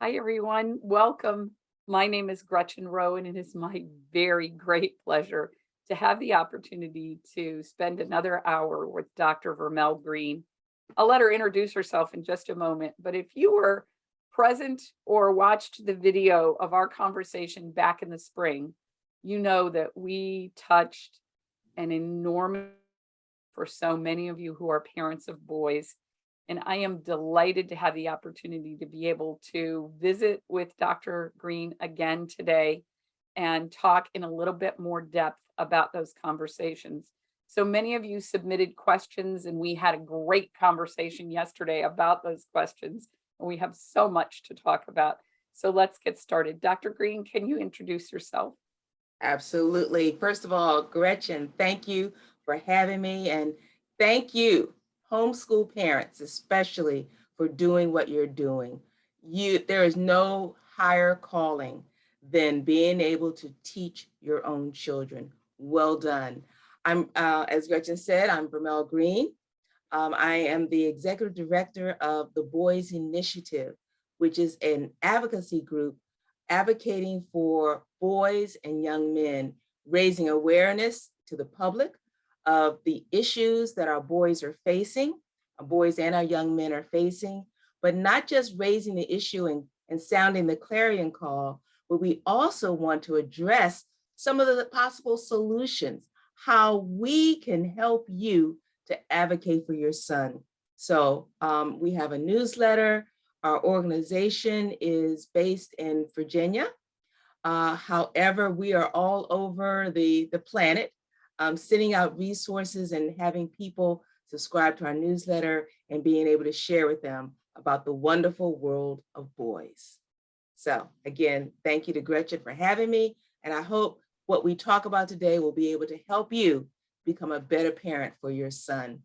Hi, everyone. Welcome. My name is Gretchen Roe, and it is my very great pleasure to have the opportunity to spend another hour with Dr. Vermelle Greene. I'll let her introduce herself in just a moment, but if you were present or watched the video of our conversation back in the spring, you know that we touched an enormous for so many of you who are parents of boys. And I am delighted to have the opportunity to be able to visit with Dr. Greene again today and talk in a little bit more depth about those conversations. So many of you submitted questions, and we had a great conversation yesterday about those questions. And we have so much to talk about. So let's get started. Dr. Greene, can you introduce yourself? Absolutely. First of all, Gretchen, thank you for having me. And thank you, homeschool parents, especially for doing what you're doing. There is no higher calling than being able to teach your own children. Well done. As Gretchen said, I'm Vermelle Greene. I am the executive director of the Boys Initiative, which is an advocacy group advocating for boys and young men, raising awareness to the public of the issues that our boys are facing, our boys and our young men are facing, but not just raising the issue and sounding the clarion call, but we also want to address some of the possible solutions, how we can help you to advocate for your son. So we have a newsletter. Our organization is based in Virginia. However, we are all over the planet, sending out resources and having people subscribe to our newsletter and being able to share with them about the wonderful world of boys. So again, thank you to Gretchen for having me. And I hope what we talk about today will be able to help you become a better parent for your son.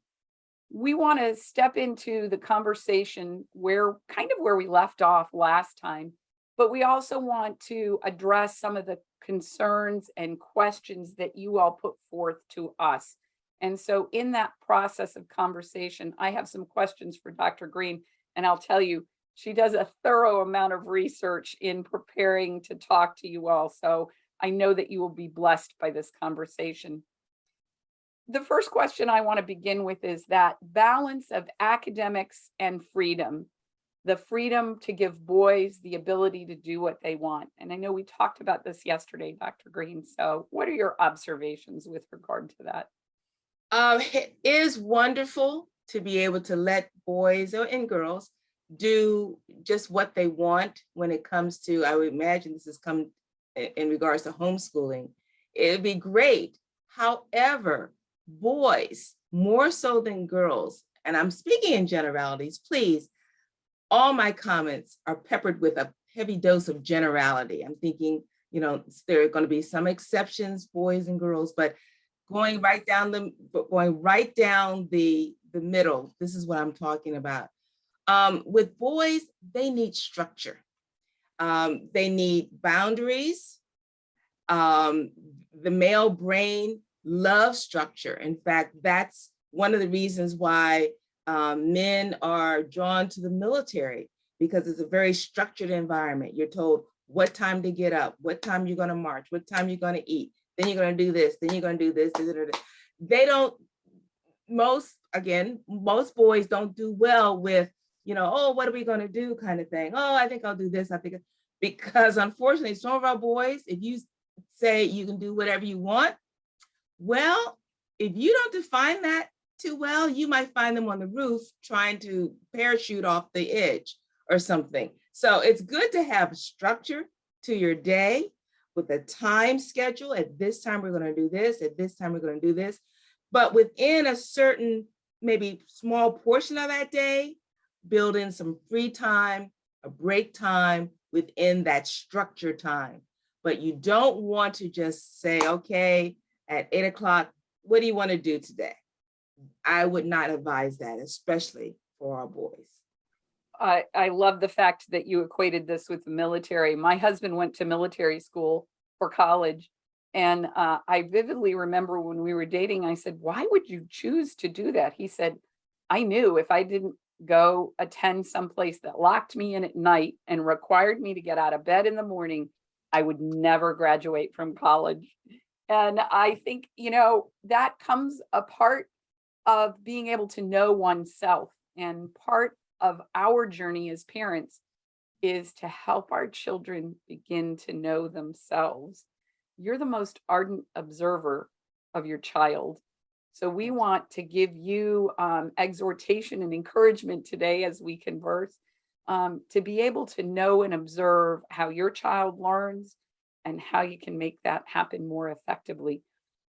We want to step into the conversation where kind of where we left off last time, but we also want to address some of the concerns and questions that you all put forth to us. And so, in that process of conversation, I have some questions for Dr. Greene, and I'll tell you, she does a thorough amount of research in preparing to talk to you all. So, I know that you will be blessed by this conversation. The first question I want to begin with is that balance of academics and freedom, the freedom to give boys the ability to do what they want. And I know we talked about this yesterday, Dr. Greene. So, what are your observations with regard to that? It is wonderful to be able to let boys and girls do just what they want when it comes to, I would imagine this has come in regards to homeschooling. It'd be great. However, boys, more so than girls, and I'm speaking in generalities, please, all my comments are peppered with a heavy dose of generality. I'm thinking, there are going to be some exceptions, boys and girls, but going right down the middle, this is what I'm talking about. With boys, they need structure. They need boundaries. The male brain loves structure. In fact, that's one of the reasons why men are drawn to the military, because it's a very structured environment. You're told what time to get up, what time you're going to march, what time you're going to eat, then you're going to do this, then you're going to do this. They don't, most boys don't do well with, oh, what are we going to do kind of thing. Oh, I think I'll do this. Because unfortunately, some of our boys, if you say you can do whatever you want, well, if you don't define that too well, you might find them on the roof trying to parachute off the edge or something. So it's good to have structure to your day with a time schedule. At this time, we're going to do this. At this time, we're going to do this. But within a certain, maybe small portion of that day, build in some free time, a break time within that structure time. But you don't want to just say, okay, at 8 o'clock, what do you want to do today? I would not advise that, especially for our boys. I love the fact that you equated this with the military. My husband went to military school for college. And I vividly remember when we were dating, I said, "Why would you choose to do that?" He said, "I knew if I didn't go attend someplace that locked me in at night and required me to get out of bed in the morning, I would never graduate from college. And I think, that comes a part of being able to know oneself. And part of our journey as parents is to help our children begin to know themselves. You're the most ardent observer of your child. So we want to give you exhortation and encouragement today as we converse, to be able to know and observe how your child learns and how you can make that happen more effectively.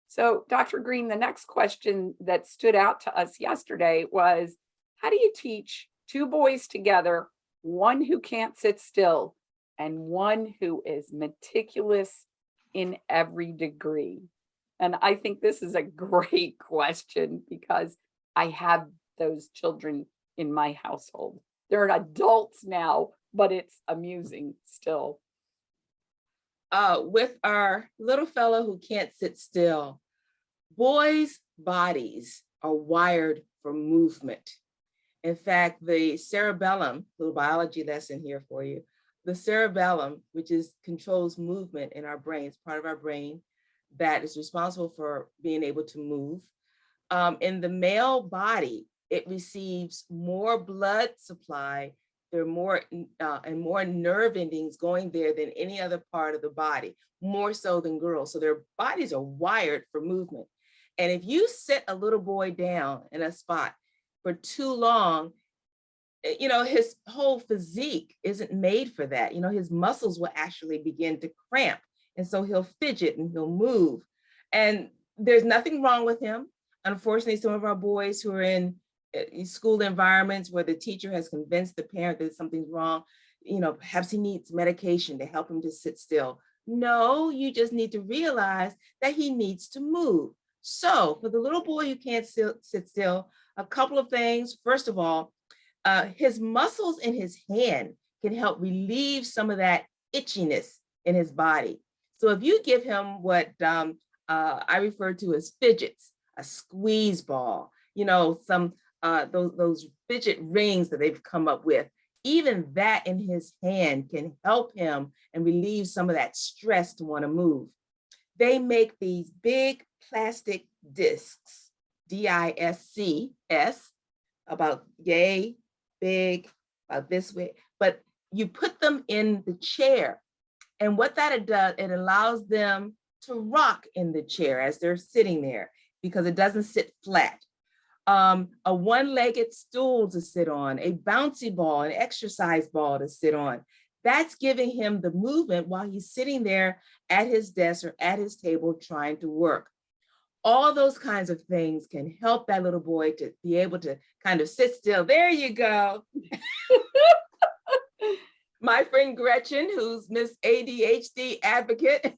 So, Dr. Greene, the next question that stood out to us yesterday was, how do you teach two boys together, one who can't sit still and one who is meticulous in every degree? And I think this is a great question because I have those children in my household. They're adults now, but it's amusing still. With our little fellow who can't sit still, boys' bodies are wired for movement. In fact, the cerebellum, little biology lesson here for you, the cerebellum, which controls movement in our brains, part of our brain that is responsible for being able to move. In the male body, it receives more blood supply. There are more and more nerve endings going there than any other part of the body, more so than girls. So their bodies are wired for movement. And if you sit a little boy down in a spot for too long, his whole physique isn't made for that. His muscles will actually begin to cramp. And so he'll fidget and he'll move. And there's nothing wrong with him. Unfortunately, some of our boys who are in school environments where the teacher has convinced the parent that something's wrong, perhaps he needs medication to help him to sit still. No, you just need to realize that he needs to move. So for the little boy who can't sit still, a couple of things. First of all, his muscles in his hand can help relieve some of that itchiness in his body. So if you give him what I refer to as fidgets, a squeeze ball, some those fidget rings that they've come up with, even that in his hand can help him and relieve some of that stress to want to move. They make these big plastic discs, DISCS, about yay, big, about this way, but you put them in the chair. And what that does, it allows them to rock in the chair as they're sitting there because it doesn't sit flat. A one-legged stool to sit on, a bouncy ball, an exercise ball to sit on. That's giving him the movement while he's sitting there at his desk or at his table trying to work. All those kinds of things can help that little boy to be able to kind of sit still. There you go. My friend Gretchen, who's Miss ADHD advocate,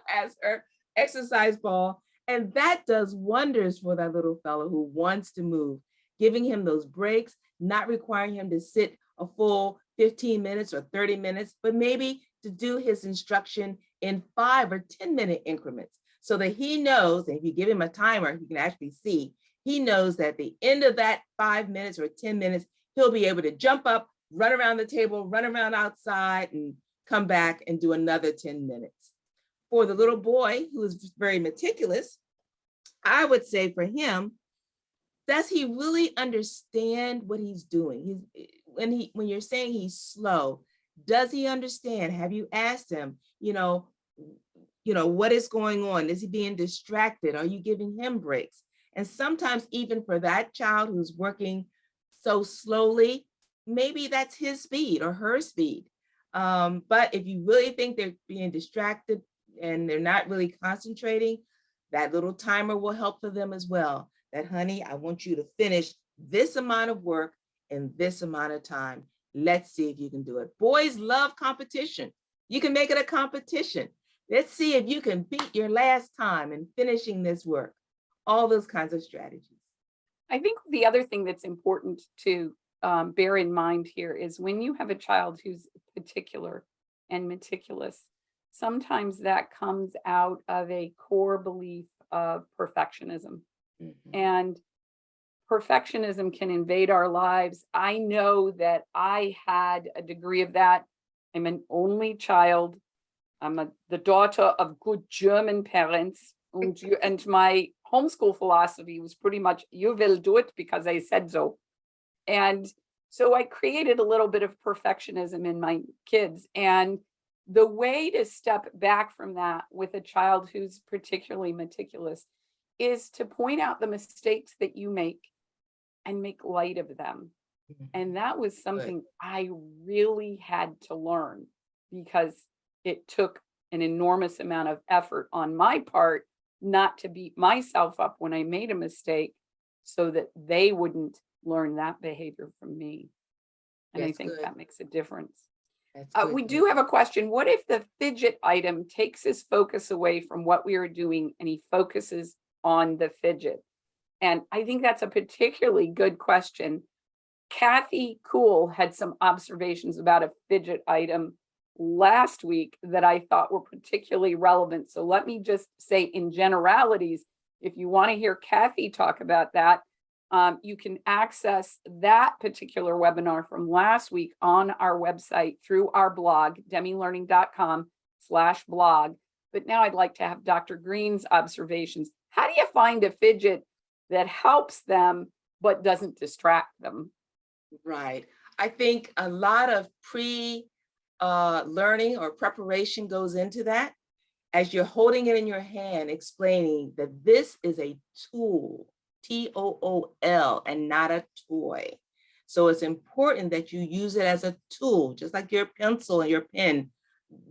has her exercise ball. And that does wonders for that little fellow who wants to move, giving him those breaks, not requiring him to sit a full 15 minutes or 30 minutes, but maybe to do his instruction in 5 or 10-minute increments so that he knows, and if you give him a timer, he can actually see, he knows that at the end of that 5 minutes or 10 minutes, he'll be able to jump up, run around the table, run around outside, and come back and do another 10 minutes. For the little boy who is very meticulous, I would say for him, does he really understand what he's doing? When you're saying he's slow, does he understand? Have you asked him, what is going on? Is he being distracted? Are you giving him breaks? And sometimes even for that child who's working so slowly, maybe that's his speed or her speed. But if you really think they're being distracted and they're not really concentrating, that little timer will help for them as well. That, honey, I want you to finish this amount of work in this amount of time. Let's see if you can do it. Boys love competition. You can make it a competition. Let's see if you can beat your last time in finishing this work. All those kinds of strategies. I think the other thing that's important to bear in mind here is when you have a child who's particular and meticulous, sometimes that comes out of a core belief of perfectionism. Mhm. And perfectionism can invade our lives. I know that I had a degree of that. I'm an only child. I'm the daughter of good German parents. And my homeschool philosophy was pretty much, you will do it because I said so. And so I created a little bit of perfectionism in my kids. And the way to step back from that with a child who's particularly meticulous is to point out the mistakes that you make and make light of them. And that was something I really had to learn, because it took an enormous amount of effort on my part not to beat myself up when I made a mistake, so that they wouldn't learn that behavior from me. And I That's think good. that makes a difference. That's good. We do have a question. What if the fidget item takes his focus away from what we are doing and he focuses on the fidget? And I think that's a particularly good question. Kathy Cool had some observations about a fidget item last week that I thought were particularly relevant. So let me just say in generalities, if you want to hear Kathy talk about that, you can access that particular webinar from last week on our website through our blog, demmelearning.com/blog. But now I'd like to have Dr. Greene's observations. How do you find a fidget that helps them but doesn't distract them? Right. I think a lot of learning or preparation goes into that, as you're holding it in your hand, explaining that this is a tool, Tool, and not a toy. So it's important that you use it as a tool, just like your pencil and your pen,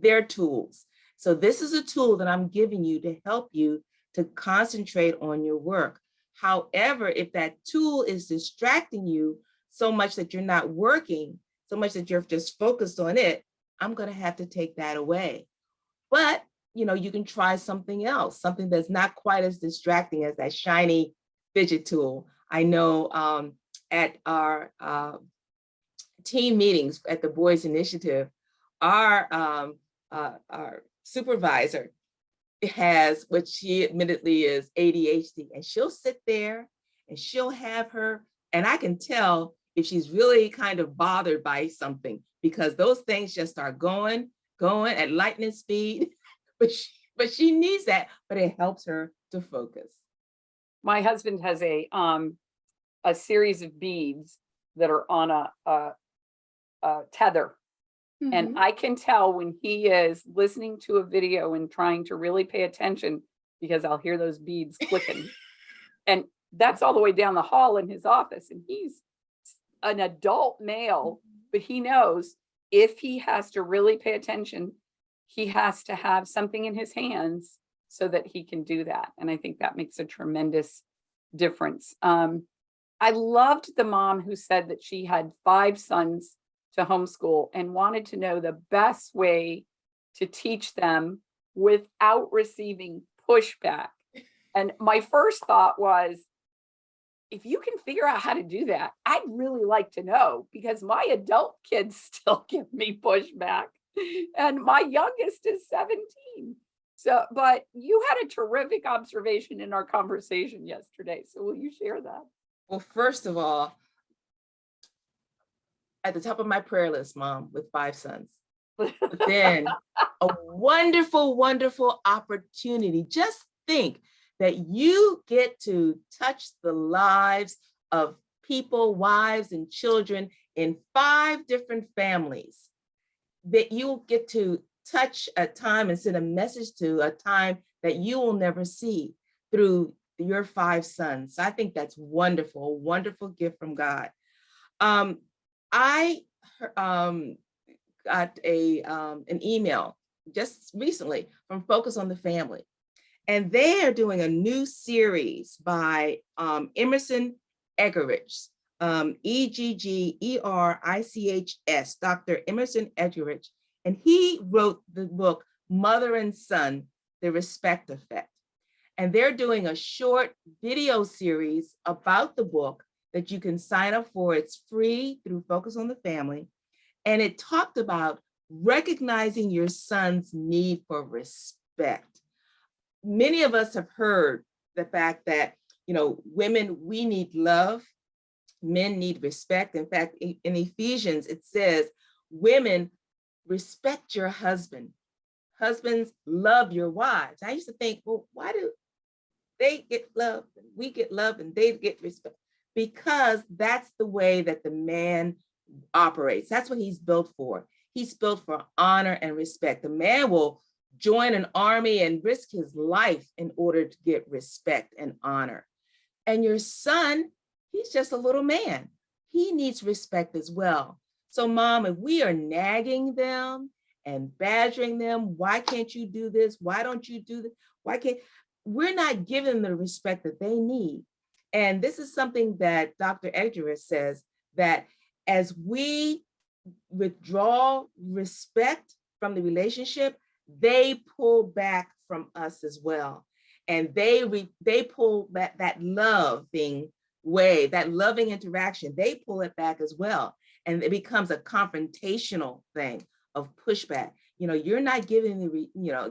they're tools. So this is a tool that I'm giving you to help you to concentrate on your work. However, if that tool is distracting you so much that you're not working, so much that you're just focused on it, I'm going to have to take that away. But, you can try something else, something that's not quite as distracting as that shiny fidget tool. I know at our team meetings at the Boys Initiative, our supervisor has what she admittedly is ADHD, and she'll sit there and she'll have her, and I can tell if she's really kind of bothered by something, because those things just start going at lightning speed. But she needs that, but it helps her to focus. My husband has a series of beads that are on a tether. And I can tell when he is listening to a video and trying to really pay attention, because I'll hear those beads clicking. And that's all the way down the hall in his office. And he's an adult male, but he knows if he has to really pay attention, he has to have something in his hands so that he can do that. And I think that makes a tremendous difference. I loved the mom who said that she had 5 sons to homeschool and wanted to know the best way to teach them without receiving pushback. And my first thought was, if you can figure out how to do that, I'd really like to know, because my adult kids still give me pushback and my youngest is 17. So, but you had a terrific observation in our conversation yesterday. So will you share that? Well, first of all, at the top of my prayer list, Mom, with 5 sons. But then a wonderful, wonderful opportunity. Just think that you get to touch the lives of people, wives and children in 5 different families, that you'll get to touch a time and send a message to a time that you will never see through your 5 sons. I think that's wonderful, a wonderful gift from God. I got an email just recently from Focus on the Family, and they are doing a new series by Emerson Eggerichs, Eggerichs, Dr. Emerson Eggerichs, and he wrote the book Mother and Son: The Respect Effect. And they're doing a short video series about the book that you can sign up for. It's free through Focus on the Family. And it talked about recognizing your son's need for respect. Many of us have heard the fact that Women, we need love. Men need respect. In fact, in Ephesians, it says, women, respect your husband. Husbands, love your wives. I used to think, well, why do they get love, and we get love, and they get respect? Because that's the way that the man operates. That's what he's built for. He's built for honor and respect. The man will join an army and risk his life in order to get respect and honor. And your son, he's just a little man. He needs respect as well. So mom, if we are nagging them and badgering them, why can't you do this? Why don't you do this? We're not giving them the respect that they need. And this is something that Dr. Edgeworth says, that as we withdraw respect from the relationship, they pull back from us as well. And they pull that loving way, that loving interaction, they pull it back as well. And it becomes a confrontational thing of pushback. You're not giving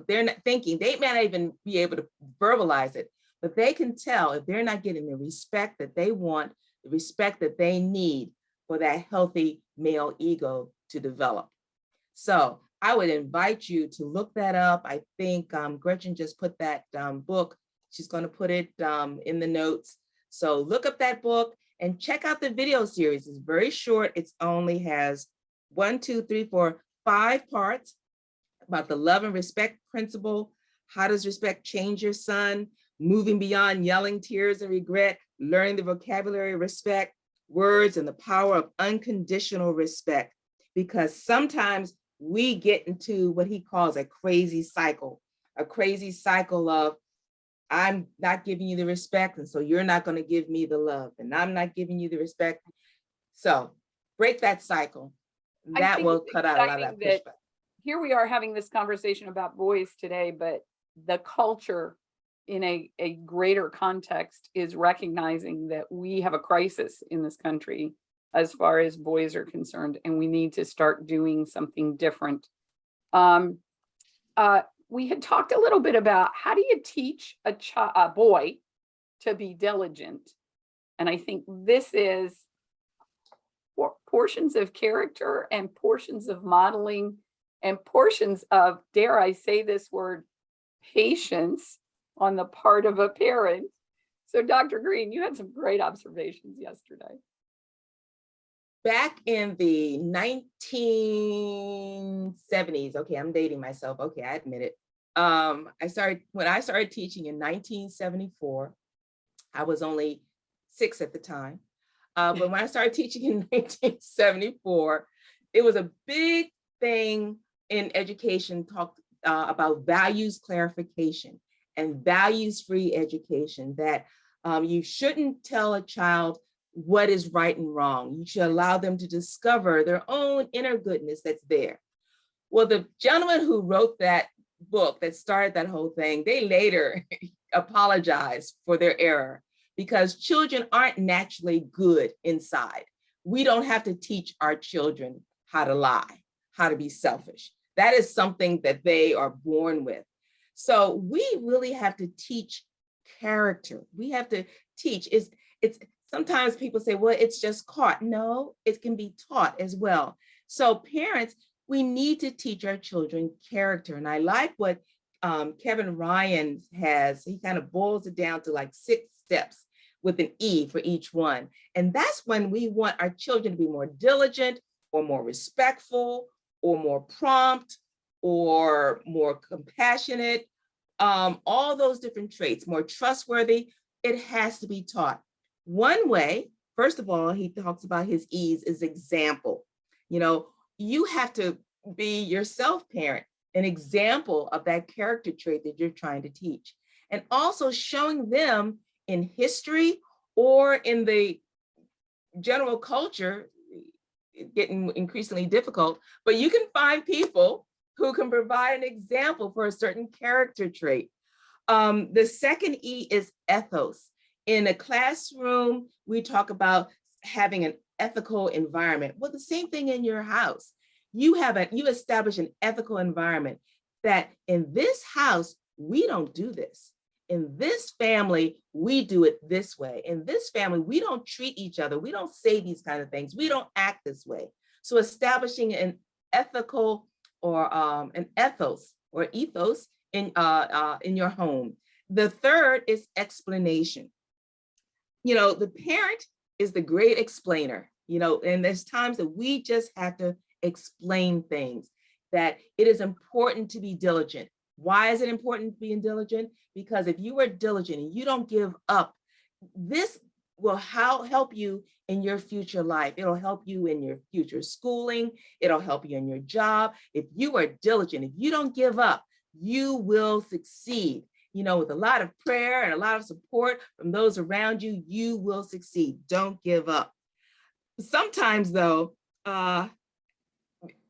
they're not thinking, they may not even be able to verbalize it, but they can tell if they're not getting the respect that they want, the respect that they need for that healthy male ego to develop. So I would invite you to look that up. I think Gretchen just put that book. She's going to put it in the notes. So look up that book and check out the video series. It's very short. It only has 5 parts about the love and respect principle. How does respect change your son? Moving beyond yelling, tears, and regret. Learning the vocabulary of respect, words, and the power of unconditional respect. Because sometimes we get into what he calls a crazy cycle of, I'm not giving you the respect, and so you're not going to give me the love, and I'm not giving you the respect. So break that cycle. That will cut out a lot of that pushback. Here we are having this conversation about boys today, but the culture in a greater context is recognizing that we have a crisis in this country as far as boys are concerned, and we need to start doing something different. We had talked a little bit about how do you teach a boy to be diligent? And I think this is portions of character and portions of modeling and portions of, dare I say this word, patience on the part of a parent. So Dr. Greene, you had some great observations yesterday. Back in the 1970s, okay, I'm dating myself. Okay, I admit it. When I started teaching in 1974, I was only 6 at the time. But when I started teaching in 1974, it was a big thing in education talked about values clarification and values-free education, that you shouldn't tell a child what is right and wrong. You should allow them to discover their own inner goodness that's there. Well, the gentleman who wrote that book that started that whole thing, they later apologized for their error, because children aren't naturally good inside. We don't have to teach our children how to lie, how to be selfish. That is something that they are born with. So we really have to teach character. We have to teach. It's sometimes people say, well, it's just caught. No, it can be taught as well. So parents, we need to teach our children character. And I like what Kevin Ryan has. He kind of boils it down to like 6 steps with an E for each one. And that's when we want our children to be more diligent or more respectful or more prompt or more compassionate, all those different traits, more trustworthy. It has to be taught. One way, first of all, he talks about his E's is example. You have to be yourself, parent, an example of that character trait that you're trying to teach. And also showing them in history or in the general culture, getting increasingly difficult, but you can find people who can provide an example for a certain character trait. The second E is ethos. In a classroom, we talk about having an ethical environment. Well, the same thing in your house. You establish an ethical environment that in this house, we don't do this. In this family, we do it this way. In this family, we don't treat each other. We don't say these kind of things. We don't act this way. So establishing an ethical or an ethos in your home. The third is explanation. The parent is the great explainer, and there's times that we just have to explain things, that it is important to be diligent. Why is it important to be diligent? Because if you are diligent and you don't give up, this will help you in your future life. It'll help you in your future schooling. It'll help you in your job. If you are diligent, if you don't give up, you will succeed. With a lot of prayer and a lot of support from those around you, you will succeed. Don't give up. Sometimes though,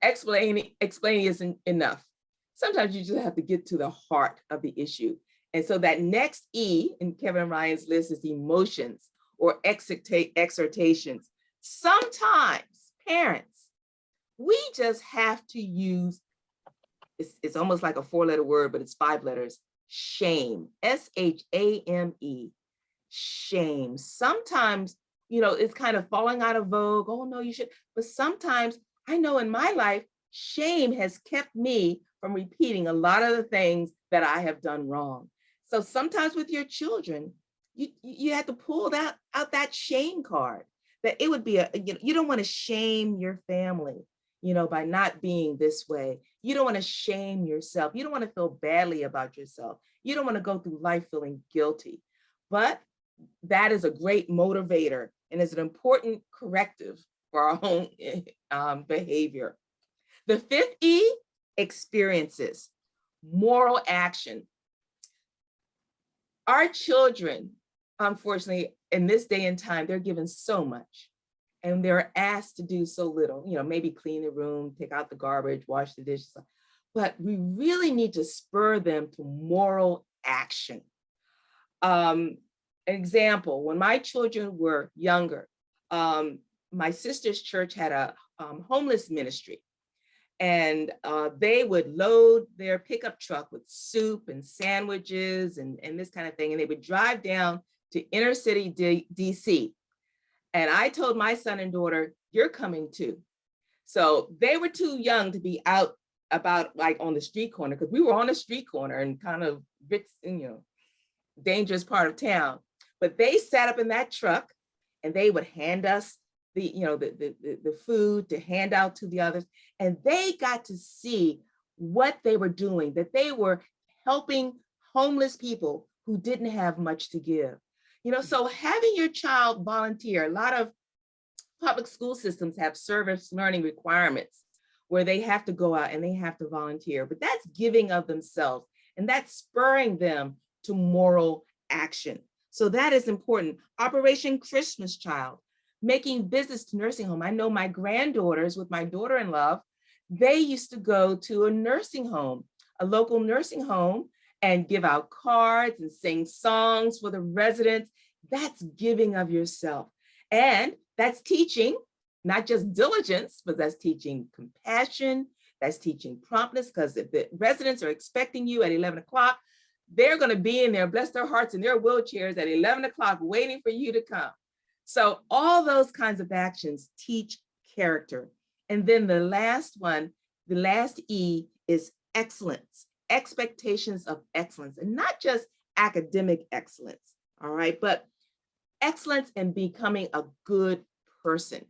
explaining isn't enough. Sometimes you just have to get to the heart of the issue. And so that next E in Kevin and Ryan's list is emotions or exhortations. Sometimes parents, we just have to use, it's almost like a 4-letter word, but it's 5 letters, shame, S-H-A-M-E, shame. Sometimes, it's kind of falling out of vogue. Oh no, you should. But sometimes I know in my life, shame has kept me from repeating a lot of the things that I have done wrong. So sometimes with your children, you have to pull out that shame card, that it would be you don't want to shame your family, by not being this way. You don't want to shame yourself. You don't want to feel badly about yourself. You don't want to go through life feeling guilty. But that is a great motivator and is an important corrective for our own behavior. The 5th E, experiences, moral action. Our children, unfortunately, in this day and time, they're given so much and they're asked to do so little, maybe clean the room, take out the garbage, wash the dishes. But we really need to spur them to moral action. An example, when my children were younger, my sister's church had a homeless ministry. And they would load their pickup truck with soup and sandwiches and this kind of thing. And they would drive down to inner city DC. And I told my son and daughter, you're coming too. So they were too young to be out about like on the street corner, because we were on a street corner and kind of, dangerous part of town. But they sat up in that truck and they would hand us the food to hand out to the others. And they got to see what they were doing, that they were helping homeless people who didn't have much to give. So having your child volunteer, a lot of public school systems have service learning requirements where they have to go out and they have to volunteer, but that's giving of themselves and that's spurring them to moral action. So that is important. Operation Christmas Child, making visits to nursing home. I know my granddaughters with my daughter-in-law, they used to go to a nursing home, a local nursing home, and give out cards and sing songs for the residents. That's giving of yourself. And that's teaching, not just diligence, but that's teaching compassion, that's teaching promptness, because if the residents are expecting you at 11 o'clock, they're going to be in there, bless their hearts, in their wheelchairs at 11 o'clock waiting for you to come. So all those kinds of actions teach character. And then the last one, the last E, is excellence, expectations of excellence, and not just academic excellence, all right, but excellence in becoming a good person,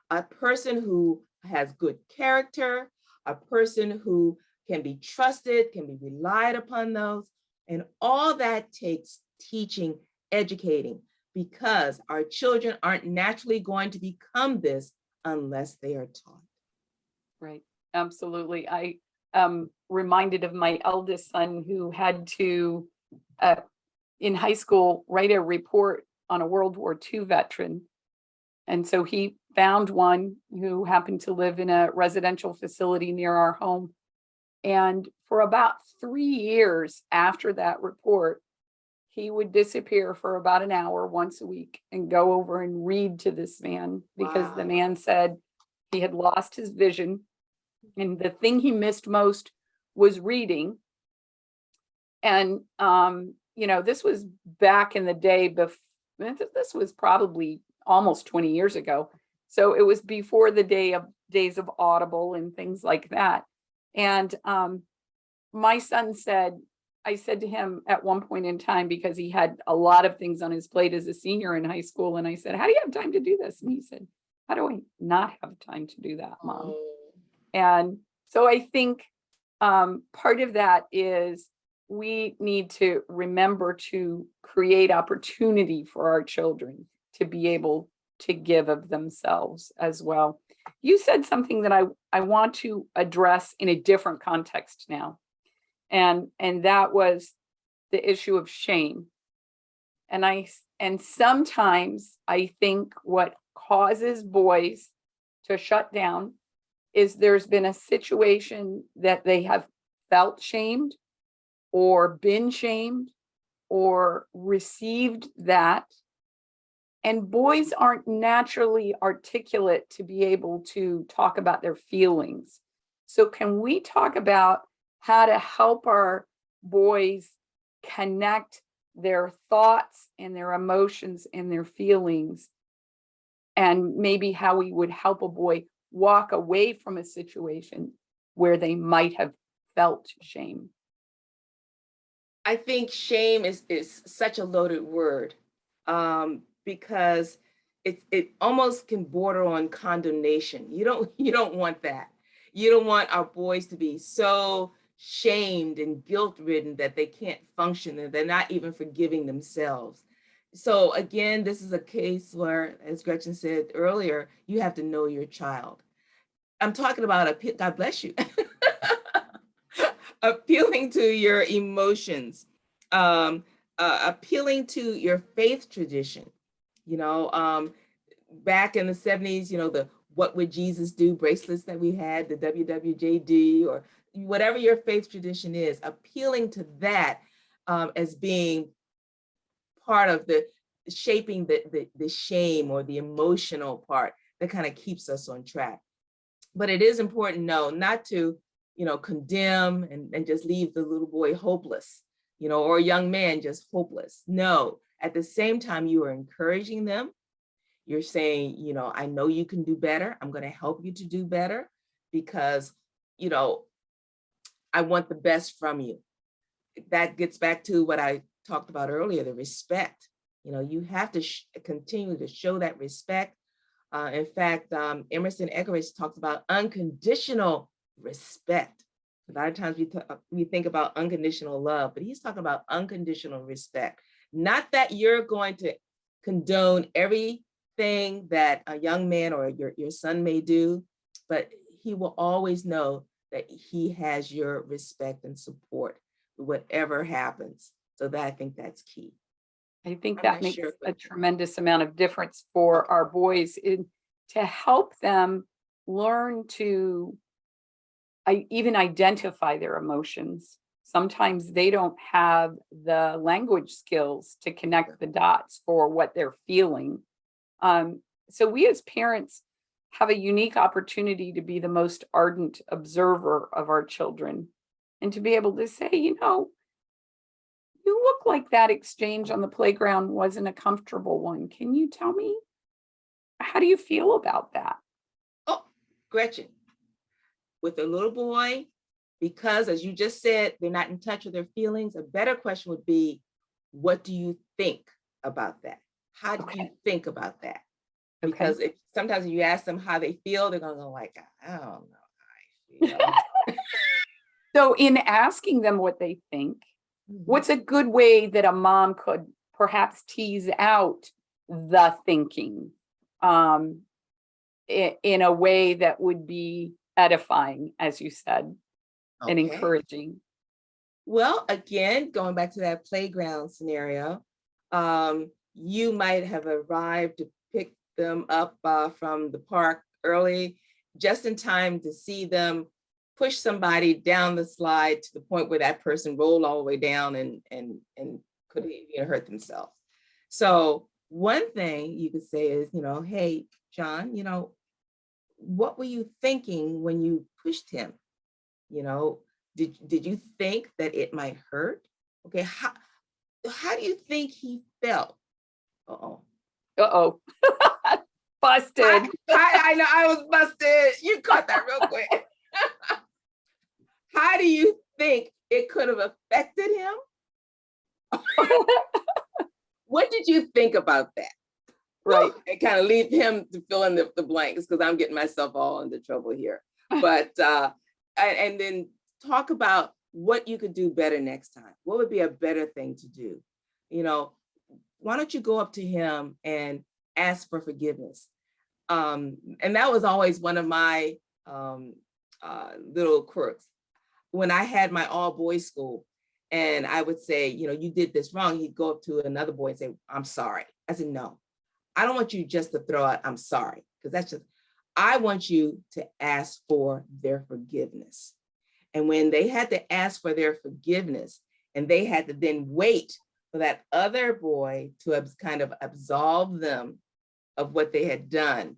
a person who has good character, a person who can be trusted, can be relied upon those, and all that takes teaching, educating, because our children aren't naturally going to become this unless they are taught. Right, absolutely. I am reminded of my eldest son who had to, in high school, write a report on a World War II veteran. And so he found one who happened to live in a residential facility near our home. And for about 3 years after that report, he would disappear for about an hour once a week and go over and read to this man, because the man said he had lost his vision. And the thing he missed most was reading. And this was back in the day this was probably almost 20 years ago. So it was before the days of Audible and things like that. And my son said, I said to him at one point in time, because he had a lot of things on his plate as a senior in high school, and I said, how do you have time to do this? And he said, how do I not have time to do that, Mom? Oh, And so I think part of that is we need to remember to create opportunity for our children to be able to give of themselves as well. You said something that I want to address in a different context now. And that was the issue of shame. And sometimes I think what causes boys to shut down is there's been a situation that they have felt shamed or been shamed or received that. And boys aren't naturally articulate to be able to talk about their feelings. So can we talk about how to help our boys connect their thoughts and their emotions and their feelings, and maybe how we would help a boy walk away from a situation where they might have felt shame? I think shame is such a loaded word, because it almost can border on condemnation. You don't want that. You don't want our boys to be so shamed and guilt ridden that they can't function and they're not even forgiving themselves. So again, this is a case where, as Gretchen said earlier, you have to know your child. I'm talking about God bless you. Appealing to your emotions, appealing to your faith tradition. Back in the 70s, the What Would Jesus Do bracelets that we had, the WWJD, or whatever your faith tradition is, appealing to that as being part of the shaping the shame or the emotional part that kind of keeps us on track. But it is important, no, not to, condemn and just leave the little boy hopeless, or a young man just hopeless. No, at the same time, you are encouraging them. You're saying, I know you can do better. I'm going to help you to do better because, I want the best from you. That gets back to what I talked about earlier, the respect. You have to continue to show that respect. In fact, Emerson Eggerichs talks about unconditional respect. A lot of times we think about unconditional love, but he's talking about unconditional respect. Not that you're going to condone everything that a young man or your son may do, but he will always know that he has your respect and support, whatever happens. So that, I think that's key. I think I'm that not makes sure, a but tremendous amount of difference for our boys to help them learn to even identify their emotions. Sometimes they don't have the language skills to connect the dots for what they're feeling. So we as parents have a unique opportunity to be the most ardent observer of our children and to be able to say, you look like that exchange on the playground wasn't a comfortable one. Can you tell me, how do you feel about that? oh, Gretchen, with a little boy, because as you just said, they're not in touch with their feelings, a better question would be, what do you think about that? How do you think about that? Because sometimes if you ask them how they feel, they're going to go like, I don't know how I feel. So in asking them what they think, Mhm. what's a good way that a mom could perhaps tease out the thinking in a way that would be edifying, as you said, and Okay. encouraging? Well, again, going back to that playground scenario, you might have arrived to pick them up from the park early, just in time to see them push somebody down the slide to the point where that person rolled all the way down and could even hurt themselves. So one thing you could say is, hey, John, what were you thinking when you pushed him? Did you think that it might hurt? Okay, how do you think he felt? Uh-oh. Uh-oh. Busted. I know I was busted. You caught that real quick. How do you think it could have affected him? What did you think about that? Right. And kind of leave him to fill in the blanks because I'm getting myself all into trouble here. But and then talk about what you could do better next time. What would be a better thing to do? You know, why don't you go up to him and ask for forgiveness? And that was always one of my little quirks. When I had my all boys school and I would say, you know, you did this wrong, he'd go up to another boy and say, I'm sorry. I said, no, I don't want you just to throw out, I'm sorry, because that's just, I want you to ask for their forgiveness. And when they had to ask for their forgiveness and they had to then wait for that other boy to kind of absolve them of what they had done,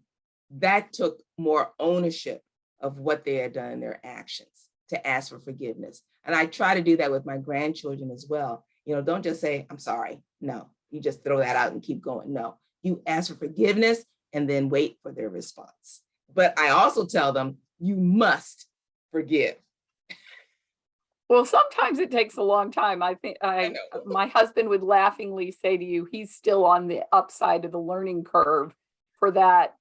that took more ownership of what they had done in their actions to ask for forgiveness. And I try to do that with my grandchildren as well. You know, don't just say, I'm sorry. No, you just throw that out and keep going. No, you ask for forgiveness and then wait for their response. But I also tell them, you must forgive. Well, sometimes it takes a long time. I think my husband would laughingly say to you, he's still on the upside of the learning curve for that,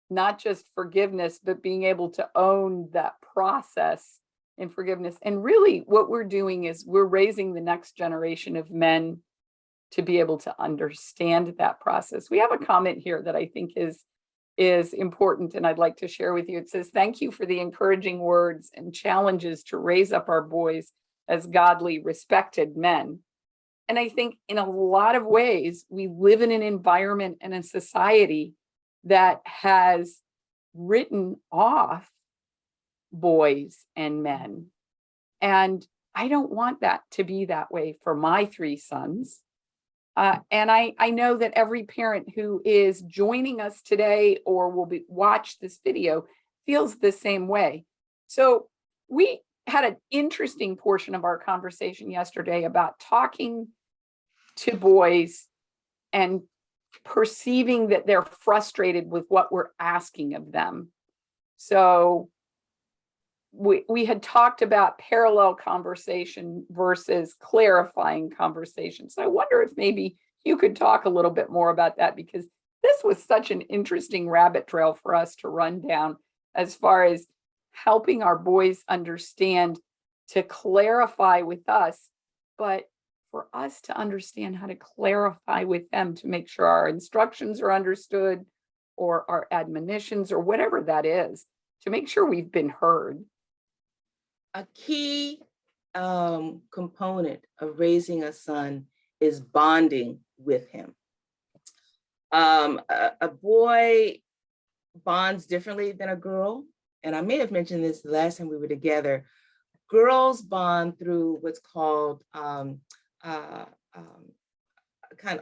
not just forgiveness, but being able to own that process in forgiveness. And really what we're doing is we're raising the next generation of men to be able to understand that process. We have a comment here that I think is important and I'd like to share with you. It says, thank you for the encouraging words and challenges to raise up our boys as godly, respected men. And I think in a lot of ways, we live in an environment and a society that has written off boys and men. And I don't want that to be that way for my three sons. And I know that every parent who is joining us today or will watch this video feels the same way. So we had an interesting portion of our conversation yesterday about talking to boys and perceiving that they're frustrated with what we're asking of them. So we had talked about parallel conversation versus clarifying conversation. So I wonder if maybe you could talk a little bit more about that, because this was such an interesting rabbit trail for us to run down as far as helping our boys understand to clarify with us, but for us to understand how to clarify with them to make sure our instructions are understood or our admonitions or whatever that is, to make sure we've been heard. A key component of raising a son is bonding with him. A boy bonds differently than a girl. And I may have mentioned this the last time we were together. Girls bond through what's called kind of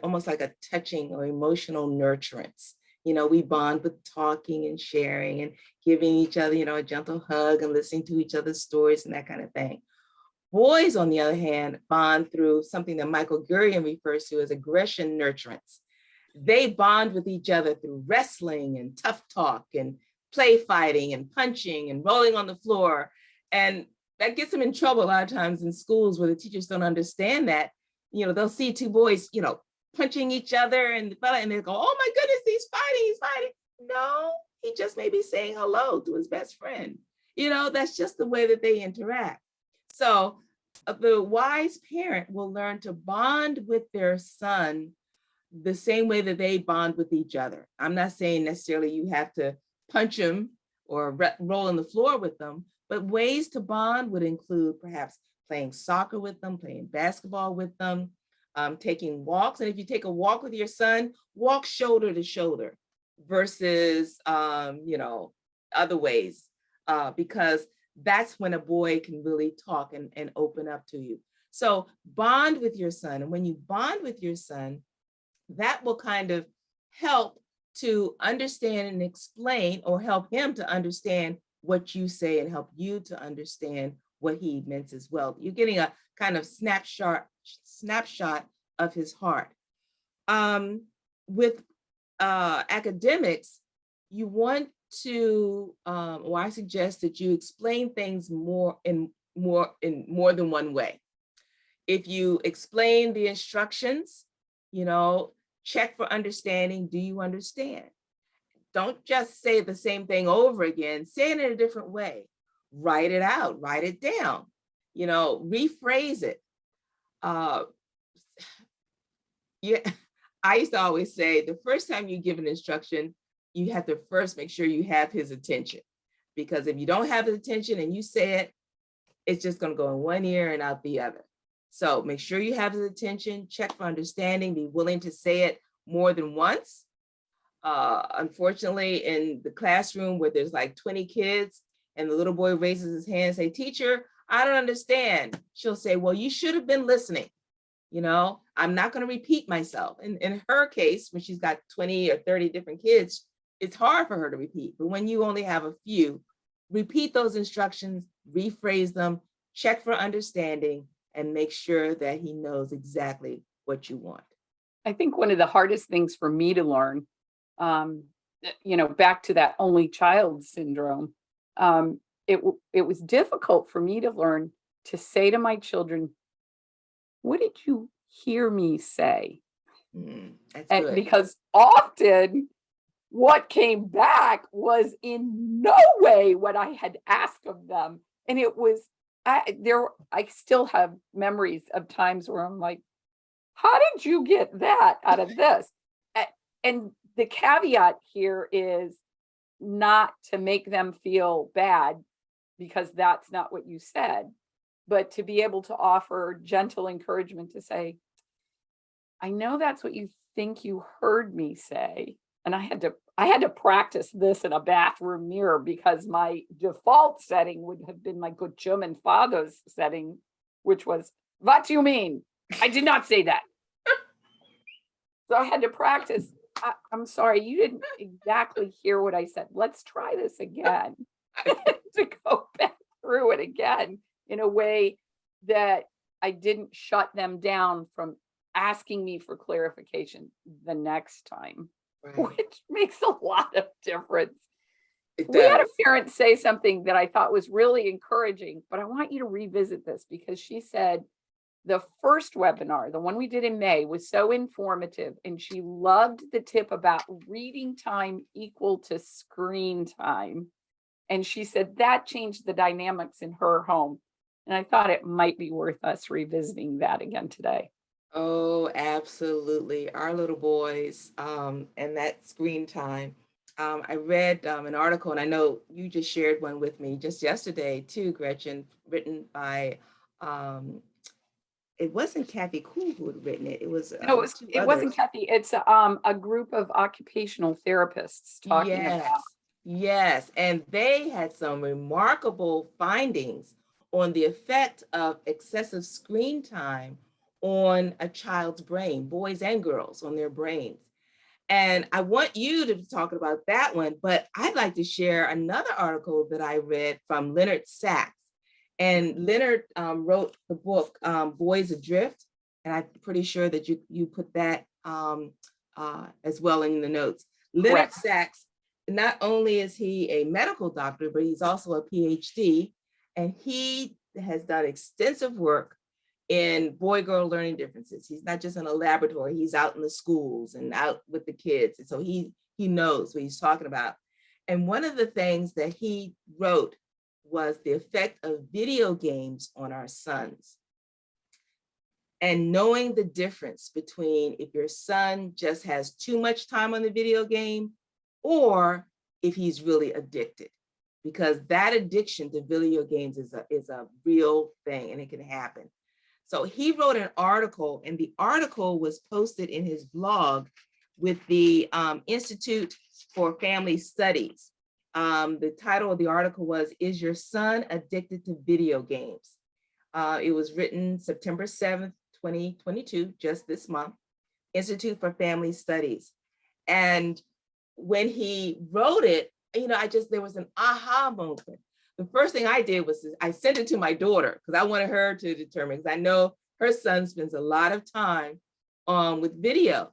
almost like a touching or emotional nurturance. You know, we bond with talking and sharing and giving each other, you know, a gentle hug and listening to each other's stories and that kind of thing. Boys, on the other hand, bond through something that Michael Gurian refers to as aggression nurturance. They bond with each other through wrestling and tough talk and play fighting and punching and rolling on the floor. And that gets them in trouble a lot of times in schools where the teachers don't understand that. You know, they'll see two boys, you know, punching each other and they go, oh my goodness, he's fighting. No, he just may be saying hello to his best friend. You know, that's just the way that they interact. So the wise parent will learn to bond with their son the same way that they bond with each other. I'm not saying necessarily you have to punch him or roll on the floor with them, but ways to bond would include perhaps playing soccer with them, playing basketball with them, taking walks. And if you take a walk with your son, walk shoulder to shoulder versus, you know, other ways, because that's when a boy can really talk and open up to you. So bond with your son. And when you bond with your son, that will kind of help to understand and explain, or help him to understand what you say and help you to understand what he meant as well. You're getting a kind of snapshot of his heart. With academics, you want to, or I suggest that you explain things in more than one way. If you explain the instructions, check for understanding. Do you understand? Don't just say the same thing over again. Say it in a different way. Write it out, write it down, rephrase it. Yeah, I used to always say the first time you give an instruction, you have to first make sure you have his attention. Because if you don't have his attention and you say it, it's just going to go in one ear and out the other. So make sure you have his attention, check for understanding, be willing to say it more than once. Unfortunately, in the classroom where there's like 20 kids and the little boy raises his hand and say, "Teacher, I don't understand." She'll say, "Well, you should have been listening. I'm not going to repeat myself." And in her case, when she's got 20 or 30 different kids, it's hard for her to repeat. But when you only have a few, repeat those instructions, rephrase them, check for understanding, and make sure that he knows exactly what you want. I think one of the hardest things for me to learn, back to that only child syndrome, it was difficult for me to learn to say to my children, "What did you hear me say?" That's And good. because often what came back was in no way what I had asked of them. And it was, I still have memories of times where I'm like, "How did you get that out of this?" And the caveat here is not to make them feel bad because that's not what you said, but to be able to offer gentle encouragement to say, "I know that's what you think you heard me say." And I had to practice this in a bathroom mirror because my default setting would have been my good German father's setting, which was, "What do you mean? I did not say that." So I had to practice. I'm sorry, you didn't exactly hear what I said. Let's try this again. To go back through it again in a way that I didn't shut them down from asking me for clarification the next time, Right. which makes a lot of difference. It We had a does. parent say something that I thought was really encouraging, but I want you to revisit this because she said the first webinar, the one we did in May, was so informative, and she loved the tip about reading time equal to screen time. And she said that changed the dynamics in her home. And I thought it might be worth us revisiting that again today. Oh, absolutely. Our little boys, and that screen time. I read an article, and I know you just shared one with me just yesterday too, Gretchen, written by, it wasn't Kathy Cool who had written it. It was No, two it wasn't others. Kathy. It's a group of occupational therapists talking about. Yes, yes. And they had some remarkable findings on the effect of excessive screen time on a child's brain, boys and girls, on their brains. And I want you to talk about that one, but I'd like to share another article that I read from Leonard Sachs. And Leonard wrote the book, Boys Adrift. And I'm pretty sure that you put that as well in the notes. Leonard Correct. Sachs, not only is he a medical doctor, but he's also a PhD. And he has done extensive work in boy-girl learning differences. He's not just in a laboratory, he's out in the schools and out with the kids. And so he knows what he's talking about. And one of the things that he wrote was the effect of video games on our sons. And knowing the difference between if your son just has too much time on the video game or if he's really addicted, because that addiction to video games is a real thing and it can happen. So he wrote an article, and the article was posted in his blog with the Institute for Family Studies. The title of the article was, "Is Your Son Addicted to Video Games?" It was written September 7th, 2022, just this month, Institute for Family Studies. And when he wrote it, there was an aha moment. The first thing I did was I sent it to my daughter because I wanted her to determine, because I know her son spends a lot of time with video.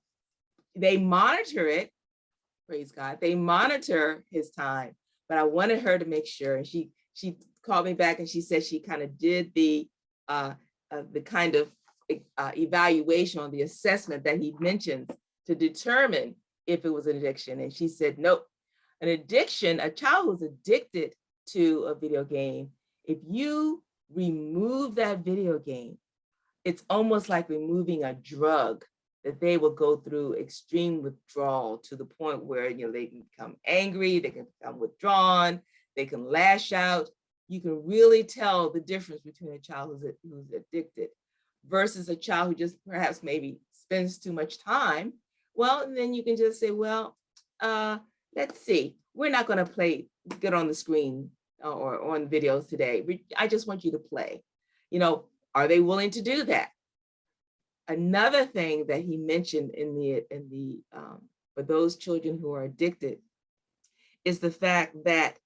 They monitor it, praise God. They monitor his time, but I wanted her to make sure. And she called me back and she said she kind of did the kind of evaluation on the assessment that he mentions to determine if it was an addiction. And she said, nope, an addiction, a child who's addicted to a video game, if you remove that video game, it's almost like removing a drug, that they will go through extreme withdrawal to the point where, you know, they can become angry, they can become withdrawn, they can lash out. You can really tell the difference between a child who's addicted versus a child who just perhaps maybe spends too much time. Well, and then you can just say, well, let's see, we're not going to get on the screen or on videos today. I just want you to play. You know, are they willing to do that? Another thing that he mentioned for those children who are addicted is the fact that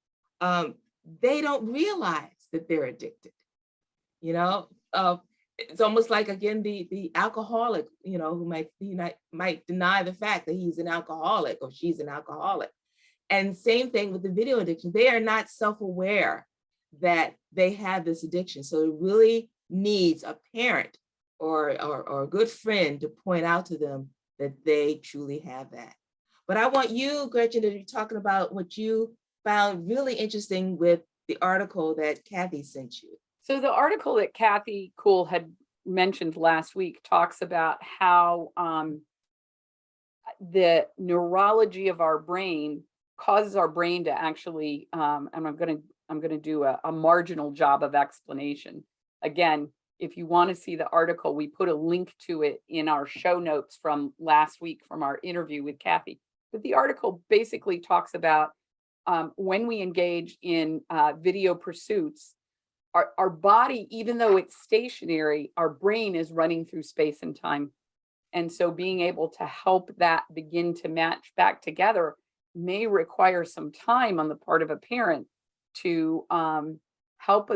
they don't realize that they're addicted. You know, it's almost like, again, the alcoholic, you know, who might deny the fact that he's an alcoholic or she's an alcoholic. And same thing with the video addiction. They are not self-aware that they have this addiction. So it really needs a parent or a good friend to point out to them that they truly have that. But I want you, Gretchen, to be talking about what you found really interesting with the article that Kathy sent you. So the article that Kathy Cool had mentioned last week talks about how the neurology of our brain causes our brain to actually, and I'm going to do a marginal job of explanation. Again, if you want to see the article, we put a link to it in our show notes from last week from our interview with Kathy. But the article basically talks about when we engage in video pursuits, our body, even though it's stationary, our brain is running through space and time. And so being able to help that begin to match back together may require some time on the part of a parent to help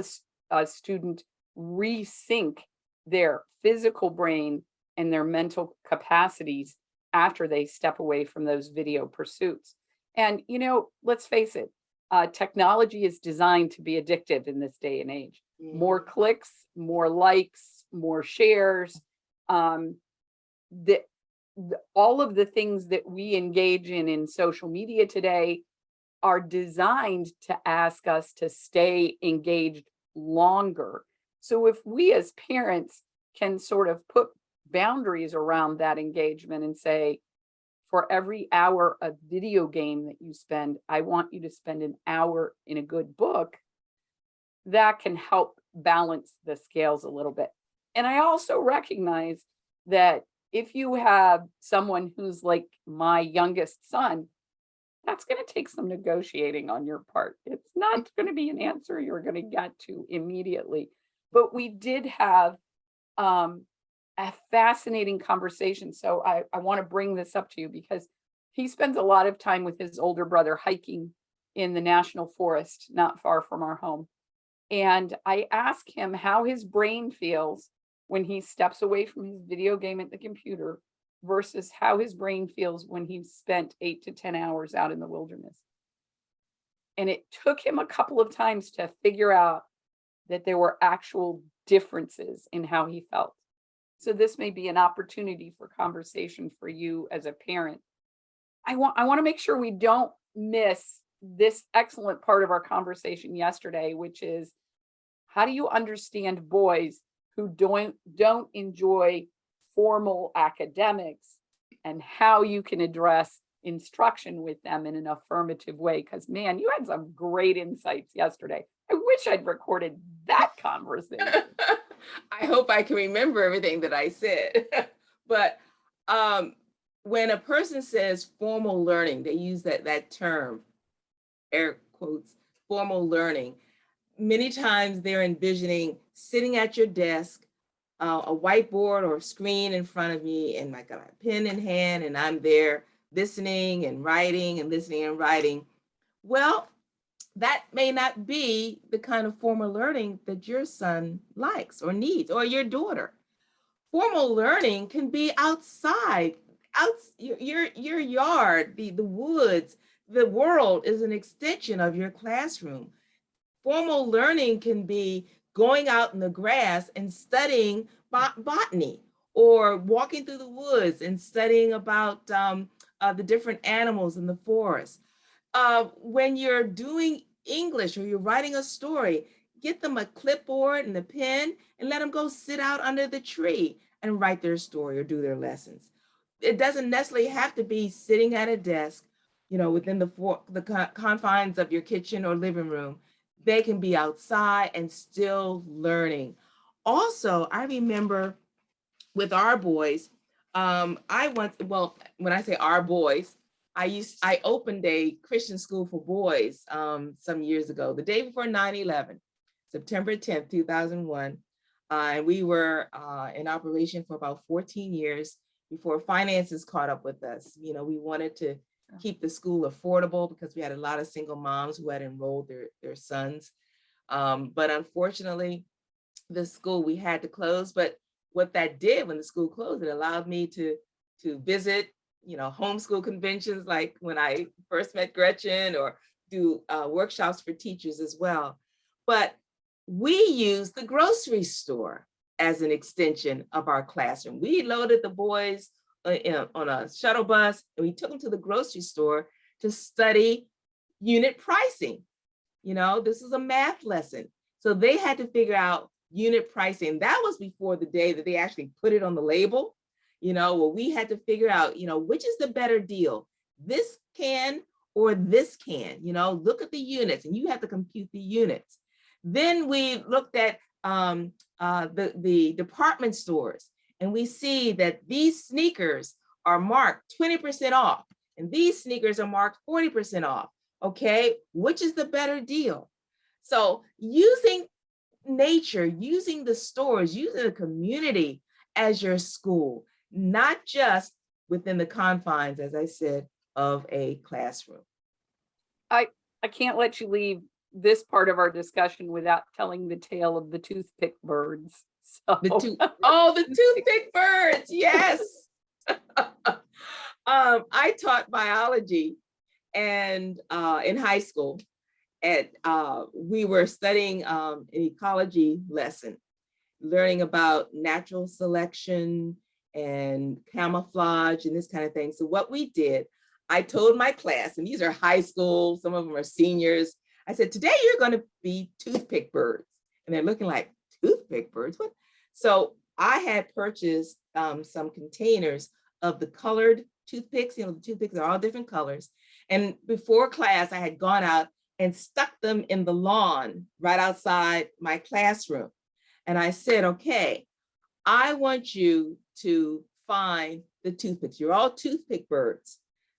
a student resync their physical brain and their mental capacities after they step away from those video pursuits. And, you know, let's face it, technology is designed to be addictive in this day and age. More clicks, more likes, more shares. All of the things that we engage in social media today are designed to ask us to stay engaged longer. So if we as parents can sort of put boundaries around that engagement and say, for every hour of video game that you spend, I want you to spend an hour in a good book, that can help balance the scales a little bit. And I also recognize that if you have someone who's like my youngest son, that's going to take some negotiating on your part. It's not going to be an answer you're going to get to immediately. But we did have a fascinating conversation. So I want to bring this up to you because he spends a lot of time with his older brother hiking in the national forest, not far from our home. And I asked him how his brain feels when he steps away from his video game at the computer versus how his brain feels when he's spent 8 to 10 hours out in the wilderness. And it took him a couple of times to figure out that there were actual differences in how he felt. So this may be an opportunity for conversation for you as a parent. I want to make sure we don't miss this excellent part of our conversation yesterday, which is how do you understand boys who don't enjoy formal academics and how you can address instruction with them in an affirmative way? Because man, you had some great insights yesterday. I wish I'd recorded that conversation. I hope I can remember everything that I said. But when a person says formal learning, they use that term, air quotes, formal learning. Many times they're envisioning sitting at your desk, a whiteboard or screen in front of me, and I got a pen in hand, and I'm there listening and writing and listening and writing. Well, that may not be the kind of formal learning that your son likes or needs, or your daughter. formal learning can be outside, your yard, the woods. The world is an extension of your classroom. Formal learning can be going out in the grass and studying botany, or walking through the woods and studying about the different animals in the forest. When you're doing English or you're writing a story, get them a clipboard and a pen and let them go sit out under the tree and write their story or do their lessons. It doesn't necessarily have to be sitting at a desk, within the confines of your kitchen or living room. They can be outside and still learning. Also, I remember with our boys, when I say our boys, I opened a Christian school for boys some years ago, the day before 9/11, September 10th, 2001. And we were in operation for about 14 years before finances caught up with us. We wanted to keep the school affordable because we had a lot of single moms who had enrolled their sons. But unfortunately, the school, we had to close. But what that did when the school closed, it allowed me to visit, homeschool conventions like when I first met Gretchen, or do workshops for teachers as well. But we used the grocery store as an extension of our classroom. We loaded the boys on a shuttle bus and we took them to the grocery store to study unit pricing. This is a math lesson. So they had to figure out unit pricing. That was before the day that they actually put it on the label. We had to figure out, which is the better deal, this can or this can. Look at the units, and you have to compute the units. Then we looked at the department stores, and we see that these sneakers are marked 20% off, and these sneakers are marked 40% off. Okay, which is the better deal? So using nature, using the stores, using the community as your school, not just within the confines, as I said, of a classroom. I can't let you leave this part of our discussion without telling the tale of the toothpick birds. So The toothpick birds, yes. I taught biology and in high school, and we were studying an ecology lesson, learning about natural selection and camouflage and this kind of thing. So what we did, I told my class, and these are high school, some of them are seniors, I said, today you're going to be toothpick birds. And they're looking like, toothpick birds? What? So I had purchased some containers of the colored toothpicks. The toothpicks are all different colors. And before class, I had gone out and stuck them in the lawn right outside my classroom. And I said, okay, I want you to find the toothpicks. You're all toothpick birds.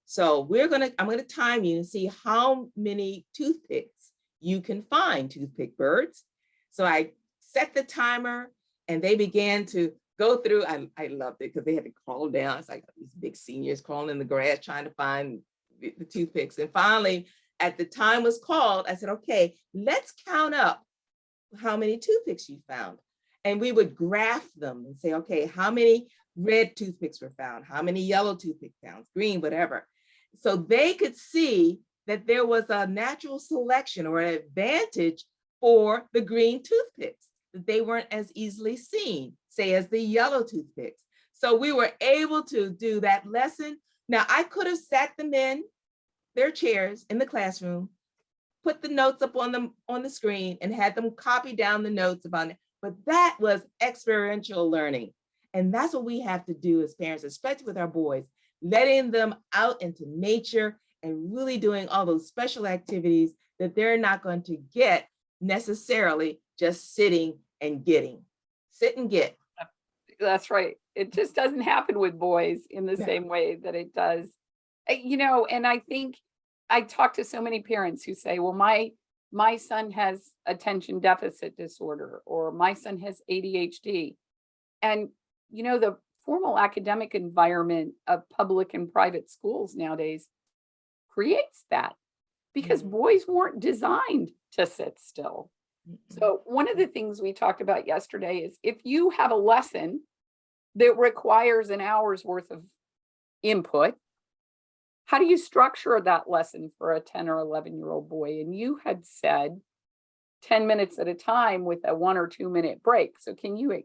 So I'm gonna time you and see how many toothpicks you can find, toothpick birds. So I set the timer and they began to go through. I loved it because they had to crawl down. It's like these big seniors crawling in the grass trying to find the toothpicks. And finally, at the time was called, I said, okay, let's count up how many toothpicks you found. And we would graph them and say, okay, how many red toothpicks were found? How many yellow toothpick found? Green, whatever. So they could see that there was a natural selection or an advantage for the green toothpicks, that they weren't as easily seen, say, as the yellow toothpicks. So we were able to do that lesson. Now, I could have sat them in their chairs in the classroom, put the notes up on the screen and had them copy down the notes about it. But that was experiential learning. And that's what we have to do as parents, especially with our boys, letting them out into nature and really doing all those special activities that they're not going to get necessarily just sitting and getting. Sit and get. That's right. It just doesn't happen with boys in the same way that it does. And I think I talk to so many parents who say, well, my son has attention deficit disorder, or my son has ADHD. And, the formal academic environment of public and private schools nowadays creates that, because boys weren't designed to sit still. So one of the things we talked about yesterday is, if you have a lesson that requires an hour's worth of input. How do you structure that lesson for a 10 or 11-year-old boy? And you had said 10 minutes at a time with a 1 or 2 minute break. So can you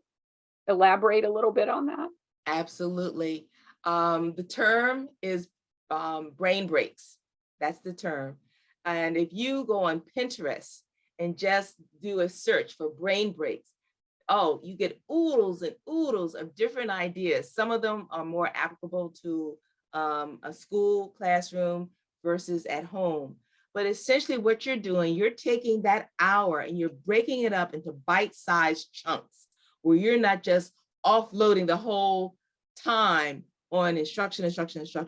elaborate a little bit on that? Absolutely. The term is brain breaks. That's the term. And if you go on Pinterest and just do a search for brain breaks, oh, you get oodles and oodles of different ideas. Some of them are more applicable to a school classroom versus at home. But essentially what you're doing, you're taking that hour and you're breaking it up into bite-sized chunks where you're not just offloading the whole time on instruction.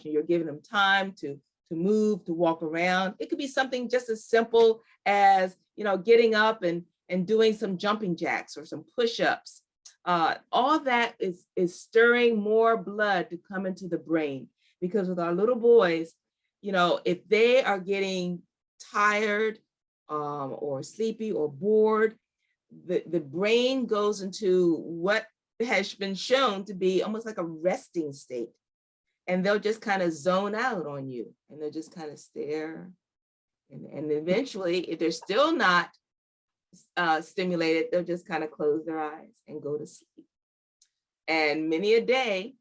You're giving them time to move, to walk around. It could be something just as simple as, getting up and doing some jumping jacks or some push-ups. All that is stirring more blood to come into the brain, because with our little boys, if they are getting tired or sleepy or bored, the brain goes into what has been shown to be almost like a resting state. And they'll just kind of zone out on you, and they'll just kind of stare. And eventually, if they're still not stimulated, they'll just kind of close their eyes and go to sleep. And many a day,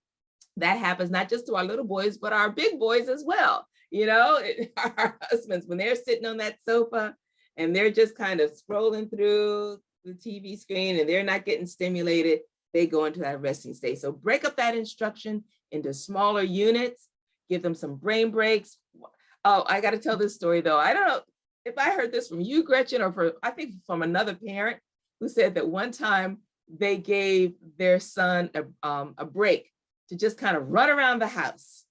that happens not just to our little boys, but our big boys as well. Our husbands, when they're sitting on that sofa and they're just kind of scrolling through the TV screen and they're not getting stimulated, they go into that resting state. So break up that instruction into smaller units, give them some brain breaks. Oh, I got to tell this story though. I don't know if I heard this from you, Gretchen, or I think from another parent who said that one time they gave their son a break to just kind of run around the house.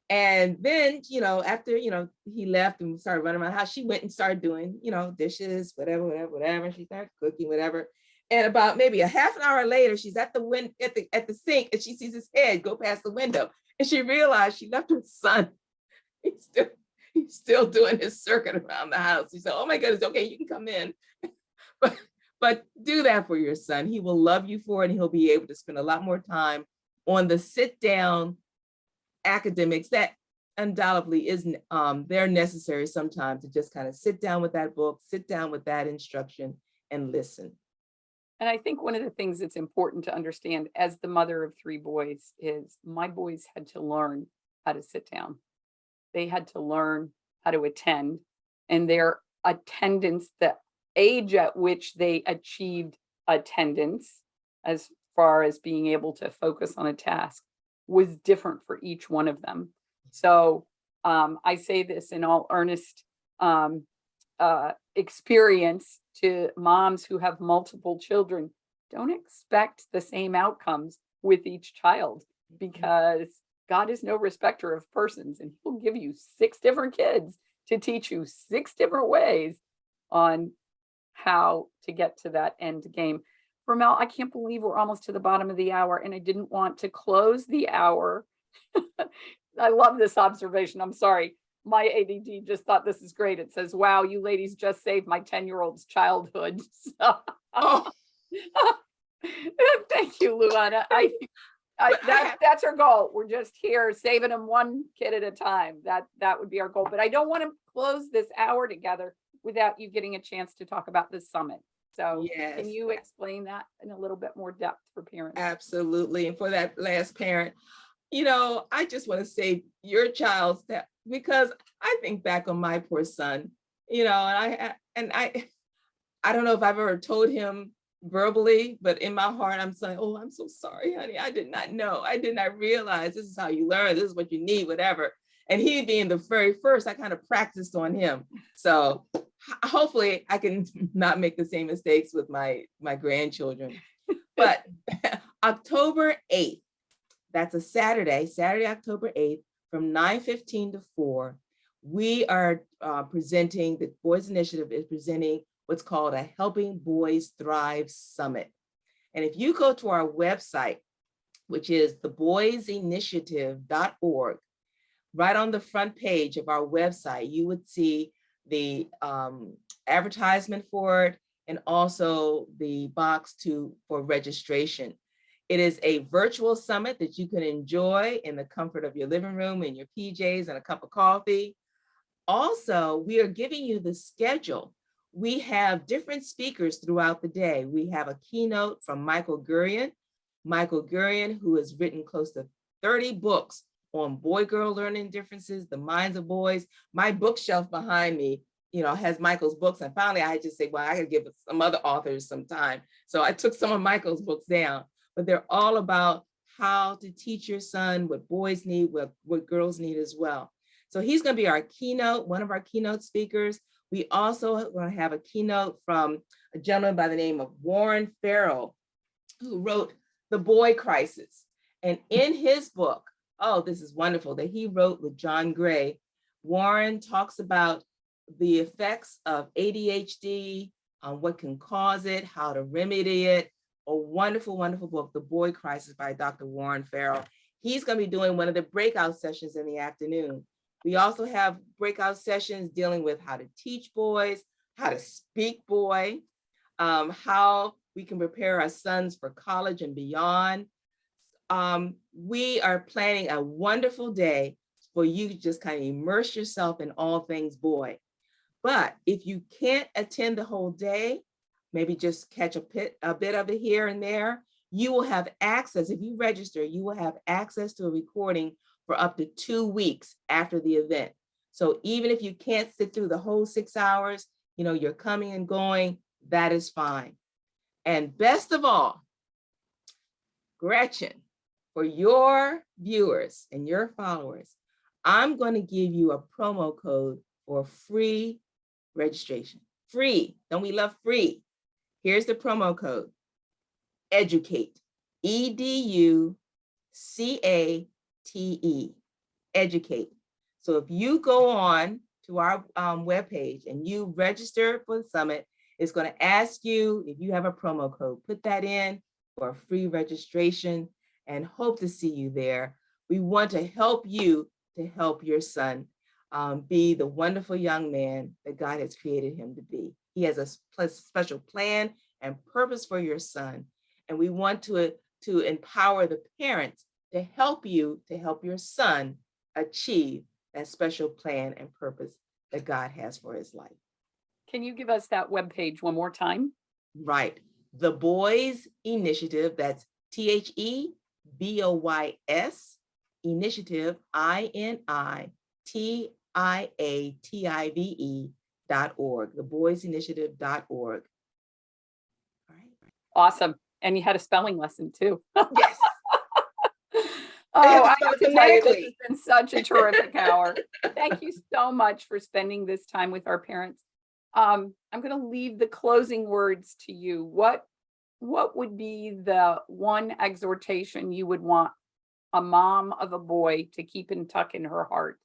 And then, after, he left and started running around the house, she went and started doing, dishes, whatever. She started cooking, whatever. And about maybe a half an hour later, she's at the sink and she sees his head go past the window. And she realized she left her son. He's still doing his circuit around the house. She said, oh my goodness, okay, you can come in. But do that for your son. He will love you for it, and he'll be able to spend a lot more time on the sit down academics that undoubtedly is they're necessary sometimes, to just kind of sit down with that book, sit down with that instruction and listen. And I think one of the things that's important to understand as the mother of 3 boys is my boys had to learn how to sit down. They had to learn how to attend, and their attendance, the age at which they achieved attendance, as far as being able to focus on a task, was different for each one of them. So I say this in all earnest experience to moms who have multiple children: don't expect the same outcomes with each child, because God is no respecter of persons, and he'll give you 6 different kids to teach you 6 different ways on how to get to that end game. Vermelle, I can't believe we're almost to the bottom of the hour, and I didn't want to close the hour. I love this observation. I'm sorry. My ADD just thought this is great. It says, wow, you ladies just saved my 10-year-old's childhood. So, thank you, Luana. That's our goal. We're just here saving them one kid at a time. That would be our goal. But I don't want to close this hour together without you getting a chance to talk about this summit. So yes, can you explain that in a little bit more depth for parents? Absolutely. And for that last parent, I just want to say your child's that, because I think back on my poor son, and I don't know if I've ever told him verbally, but in my heart, I'm saying, oh, I'm so sorry, honey. I did not know. I did not realize this is how you learn. This is what you need, whatever. And he being the very first, I kind of practiced on him. So hopefully I can not make the same mistakes with my grandchildren. But October 8th, that's a Saturday, October 8th, from 9:15 to 4, we are presenting, the Boys Initiative is presenting what's called a Helping Boys Thrive Summit. And if you go to our website, which is theboysinitiative.org, right on the front page of our website, you would see the advertisement for it, and also the box for registration. It is a virtual summit that you can enjoy in the comfort of your living room, in your PJs and a cup of coffee. Also, we are giving you the schedule. We have different speakers throughout the day. We have a keynote from Michael Gurian, who has written close to 30 books on boy-girl learning differences, the minds of boys. My bookshelf behind me, has Michael's books. And finally, I just say, well, I gotta give some other authors some time. So I took some of Michael's books down, but they're all about how to teach your son what boys need, what girls need as well. So he's gonna be our keynote, one of our keynote speakers. We also are gonna have a keynote from a gentleman by the name of Warren Farrell, who wrote The Boy Crisis. And in his book, oh, this is wonderful, that he wrote with John Gray, Warren talks about the effects of ADHD, what can cause it, how to remedy it. A wonderful, wonderful book, The Boy Crisis by Dr. Warren Farrell. He's going to be doing one of the breakout sessions in the afternoon. We also have breakout sessions dealing with how to teach boys, how to speak boy, how we can prepare our sons for college and beyond. We are planning a wonderful day for you to just kind of immerse yourself in all things boy. But if you can't attend the whole day, maybe just catch a bit of it here and there, you will have access. If you register, you will have access to a recording for up to 2 weeks after the event. So even if you can't sit through the whole 6 hours, you're coming and going, that is fine. And best of all, Gretchen, for your viewers and your followers, I'm going to give you a promo code for free registration. Free. Don't we love free? Here's the promo code. Educate. EDUCATE. Educate. So if you go on to our webpage and you register for the summit, it's going to ask you if you have a promo code. Put that in for a free registration and hope to see you there. We want to help you to help your son be the wonderful young man that God has created him to be. He has a special plan and purpose for your son. And we want to empower the parents to help you to help your son achieve that special plan and purpose that God has for his life. Can you give us that webpage one more time? Right. The Boys Initiative, that's THEBOYS Initiative, INITIATIVE.org, theboysinitiative.org. All right. Awesome. And you had a spelling lesson too. Yes. Oh, I have to tell you, this has been such a terrific hour. Thank you so much for spending this time with our parents. I'm going to leave the closing words to you. What would be the one exhortation you would want a mom of a boy to keep and tuck in her heart?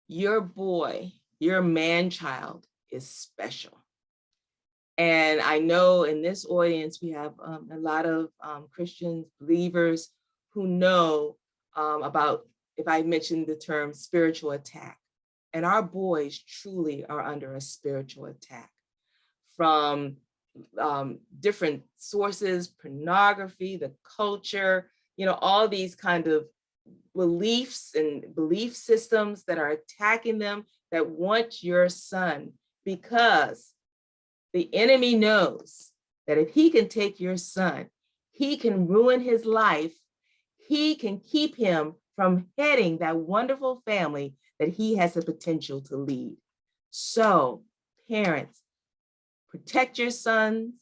Your boy, your man-child is special. And I know in this audience, we have a lot of Christian believers who know about, if I mentioned the term spiritual attack. And our boys truly are under a spiritual attack from different sources, pornography, the culture, all these kind of beliefs and belief systems that are attacking them, that want your son, because the enemy knows that if he can take your son, he can ruin his life. He can keep him from heading that wonderful family that he has the potential to lead. So, parents, protect your sons,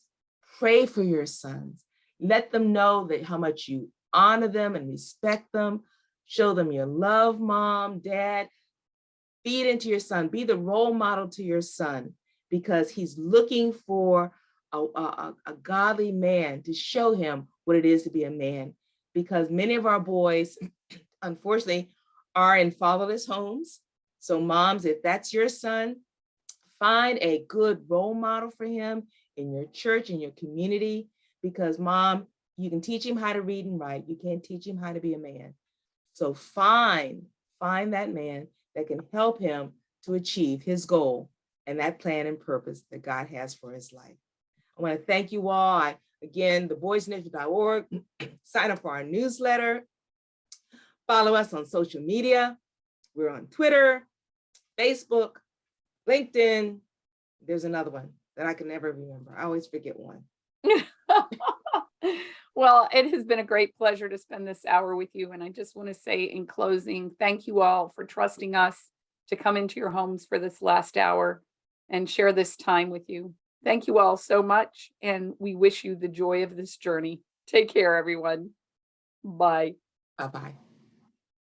pray for your sons, let them know that how much you honor them and respect them, show them your love, mom, dad, feed into your son, be the role model to your son, because he's looking for a godly man to show him what it is to be a man. Because many of our boys, unfortunately, are in fatherless homes. So moms, if that's your son, find a good role model for him in your church, in your community, because mom, you can teach him how to read and write. You can't teach him how to be a man. So find that man that can help him to achieve his goal and that plan and purpose that God has for his life. I want to thank you all. Again, theboysnetwork.org. Sign up for our newsletter. Follow us on social media. We're on Twitter, Facebook, LinkedIn. There's another one that I can never remember. I always forget one. Well, it has been a great pleasure to spend this hour with you. And I just want to say in closing, thank you all for trusting us to come into your homes for this last hour and share this time with you. Thank you all so much. And we wish you the joy of this journey. Take care, everyone. Bye. Bye-bye.